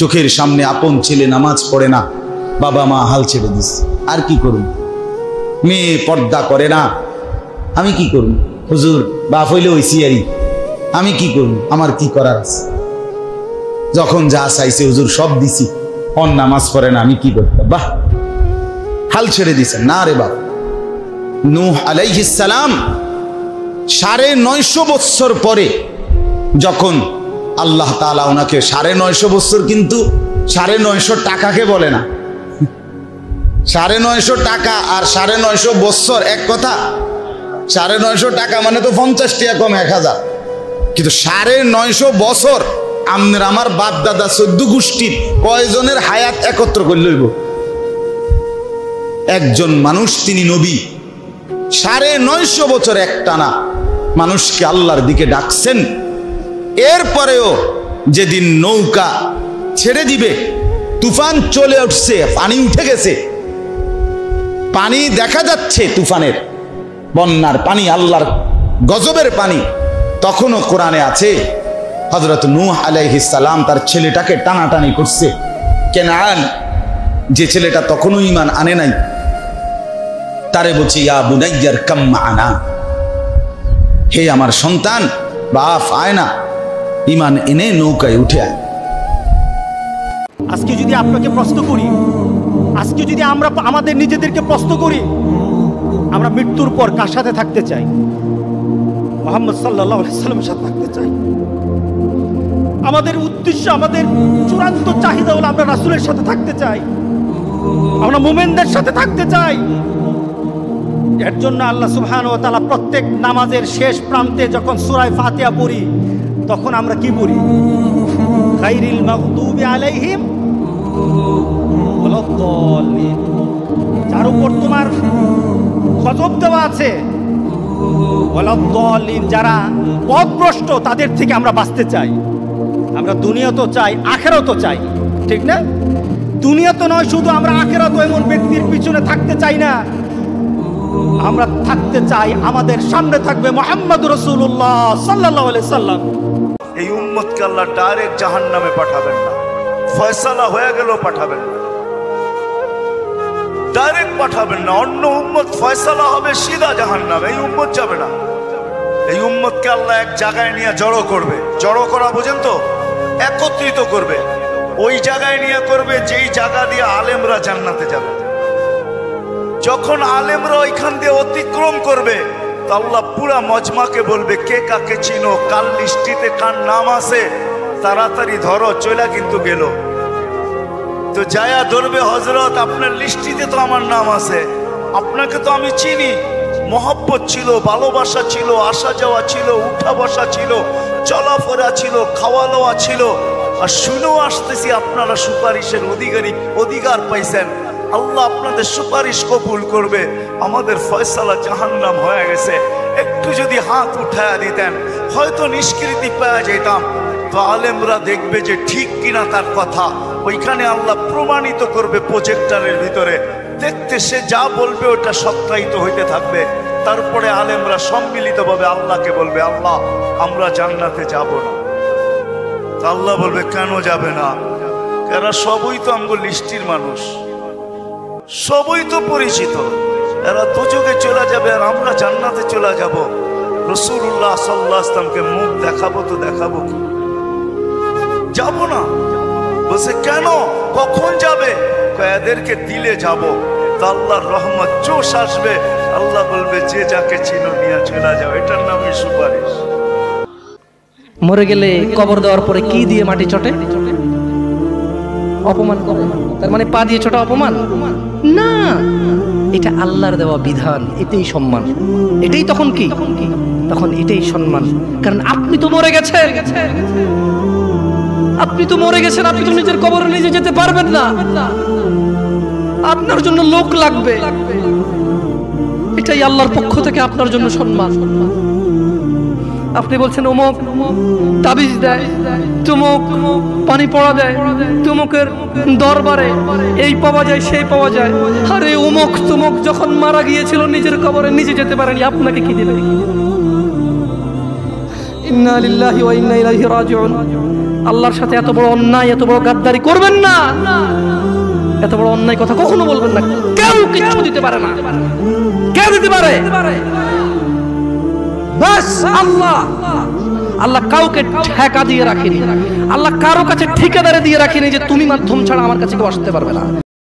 চোখের সামনে আপন ছেলে নামাজ পড়ে না, বাবা মা হাল ছেড়ে দিচ্ছে, আর কি করুন? মেয়ে পর্দা করে না, আমি কি করুন? হুজুর বাপ হইলে হইছি আরই, আমি কি করুন? আমার কি করার আছে? যখন যা চাইছে হুজুর সব দিছি, অন নামাজ পড়ে না, আমি কি করতাম? বাহ, হাল ছেড়ে দিছেন না রে বাপ। নূহ আলাইহিস সালাম 950 বছর পরে যখন আল্লাহ তাআলা ওনাকে 950 বছর, কিন্তু 950 টাকাকে বলে না, 950 টাকা আর 950 বছর এক কথা। 950 টাকা মানে তো 50 টাকা কম 1000, কিন্তু 950 বছর আমনের আমার বাপ দাদা 14 গোষ্ঠীর কয়জনের হায়াত একত্র করে লইব? একজন মানুষ, তিনি নবী, 950 বছর একটানা মানুষকে আল্লাহর দিকে ডাকছেন। এরপরেও যেদিন নৌকা ছেড়ে দিবে, তুফান চলে উঠছে, পানি উঠে গেছে, পানি দেখা যাচ্ছে, তুফানের বন্যার পানি, আল্লাহর গজবের পানি, তখনও কোরআনে আছে হযরত নূহ আলাইহিস সালাম তার ছেলেটাকে টানাটানি করছে। কেনান, যে ছেলেটা তখনও ঈমান আনে নাই, তারে বলছে ইয়া বুনাইয়ার কাম মা'ানা, হে আমার সন্তান, বাপ আয় না, ঈমান এনে নৌকায় উঠে আয়। আজকে যদি আপনাকে প্রশ্ন করি, আজকে যদি আমরা আমাদের নিজেদেরকে প্রশ্ন করি, আমরা মৃত্যুর পর কার সাথে থাকতে চাই? মুহাম্মদ সাল্লাল্লাহু আলাইহি ওয়াসাল্লামের সাথে থাকতে চাই। আমাদের উদ্দেশ্য, আমাদের চূড়ান্ত চাহিদা হলো আমরা রাসূলের সাথে থাকতে চাই, আমরা মুমিনদের সাথে থাকতে চাই। এর জন্য আল্লাহ সুবহানাহু ওয়া তাআলা প্রত্যেক নামাজের শেষ প্রান্তে যখন সূরা ফাতিহা পড়ি, তখন আমরা কি পড়ি? গায়রিল মাগদুবি আলাইহিম ওয়ালাদ-দাল্লিন, যার উপর তোমার গজব দেওয়া আছে, ওয়ালাদ-দাল্লিন, যারা পথভ্রষ্ট, তাদের থেকে আমরা বাঁচতে চাই। আমরা দুনিয়া তো চাই, আখিরাত তো চাই, ঠিক না? দুনিয়া তো নয় শুধু, আমরা আখিরাত এমন ব্যক্তির পিছনে থাকতে চাই না, আমরা থাকতে চাই আমাদের সামনে থাকবে মুহাম্মদুর রাসূলুল্লাহ সাল্লাল্লাহু আলাইহি সাল্লাম। এই উম্মতকে আল্লাহ ডাইরেক্ট জাহান্নামে পাঠাবেন না, ফয়সালা হয়ে গেল পাঠাবেন না, ডাইরেক্ট পাঠাবেন না। অন্য উম্মত ফয়সালা হবে সিধা জাহান্নামে, এই উম্মত যাবে না। এই উম্মতকে আল্লাহ এক জায়গায় নিয়ে জড়ো করবে। জড়ো করা বোঝেন তো? একত্রিত করবে, ওই জায়গায় নিয়ে করবে যেই জায়গা দিয়ে আলেমরা জান্নাতে যাবে। যখন আলেমরা ওইখান দিয়ে অতিক্রম করবে, তো আল্লাহ পুরা মজমাকে বলবে, কে কাকে চিনো, কাল লিস্টিতে কার নাম আছে, তাড়াতাড়ি ধরো, চলা কিন্তু গেল। তো যায়া ধরবে, হযরত আপনার লিস্টিতে তো আমার নাম আছে, আপনাকে তো আমি চিনি, মহব্বত ছিল, ভালোবাসা ছিল, আসা যাওয়া ছিল, উঠা বসা ছিল, চলাফেরা ছিল, খাওয়া দাওয়া ছিল, আর শুনেও আসতেছি আপনারা সুপারিশের অধিকার পাইছেন। আল্লাহ আপনাদের সুপারিশ কবুল করবে, আমাদের ফয়সালা জাহান্নাম হয়ে গেছে। একটু যদি হাত উঠায়া দিতেন, হয়তো নিষ্কৃতি পাওয়া যেতাম। তো আলেমরা দেখবে যে ঠিক কিনা তার কথা, ওইখানে আল্লাহ প্রমাণিত করবে প্রজেক্টরের ভিতরে, দেখতে সে যা বলবে ওটা সত্যায়িত হইতে থাকবে। তারপরে আলেমরা সম্মিলিতভাবে আল্লাহকে বলবে, আল্লাহ আমরা জান্নাতে যাব না। আল্লাহ বলবে, কেন যাবে না? এরা সবই তো আমগো লিস্টির মানুষ, সবই তো পরিচিত, এরা দুযোগে চলে যাবে আর আমরা জান্নাতে চলে যাব। রাসূলুল্লাহ সাল্লাল্লাহু আলাইহি ওয়াসাল্লামকে মুখ দেখাবো তো দেখাবো কি? যাব না। বলছে কেন, কখন যাবে? এদেরকে দিলে যাব, তো আল্লাহর রহমত জোশ আসবে। আল্লাহ বলবে, যে যাকে চিনো নিয়ে চলে যাও, এটার নামই সুপারিশ। মরে গেলে কবর দেওয়ার পরে কি দিয়ে মাটি চটে? অপমান করে। তার মানে পা দিয়ে ছোটা অপমান না, এটা আল্লাহর দেওয়া বিধান, এটাই সম্মান। এটাই তখন কি? তখন এটাই সম্মান। কারণ আপনি তো মরে গেছেন, আপনি তো মরে গেছেন, আপনি তো নিজের কবরে নিজে যেতে পারবেন না, আপনার জন্য লোক লাগবে। এটাই আল্লাহর পক্ষ থেকে আপনার জন্য সম্মান। আপনি বলছেন অমুক তাবিজ দেয়, তুমুক পানি পড়া দেয়, তুমুকের দরবারে এই পাওয়া যায় সেই পাওয়া যায়। আরে অমুক তুমুক যখন মারা গিয়েছিল নিজের কবরে নিজে যেতে পারেনি, আপনাকে কি দেবে? ইন্না লিল্লাহি ওয়া ইন্না ইলাইহি রাজিউন। আল্লাহর সাথে এত বড় অন্যায়, এত বড় গাদ্দারি করবেন না। এত বড় অন্যায় কথা কখনো বলবেন না। কেউ কিছু দিতে পারে না। কে দিতে পারে? বাস আল্লাহ। আল্লাহ কাউকে ঠেকা দিয়ে রাখেনি, আল্লাহ কারো কাছে ঠিকাদারে দিয়ে রাখেনি যে তুমি মাধ্যম ছাড়া আমার কাছে কেউ আসতে পারবে না।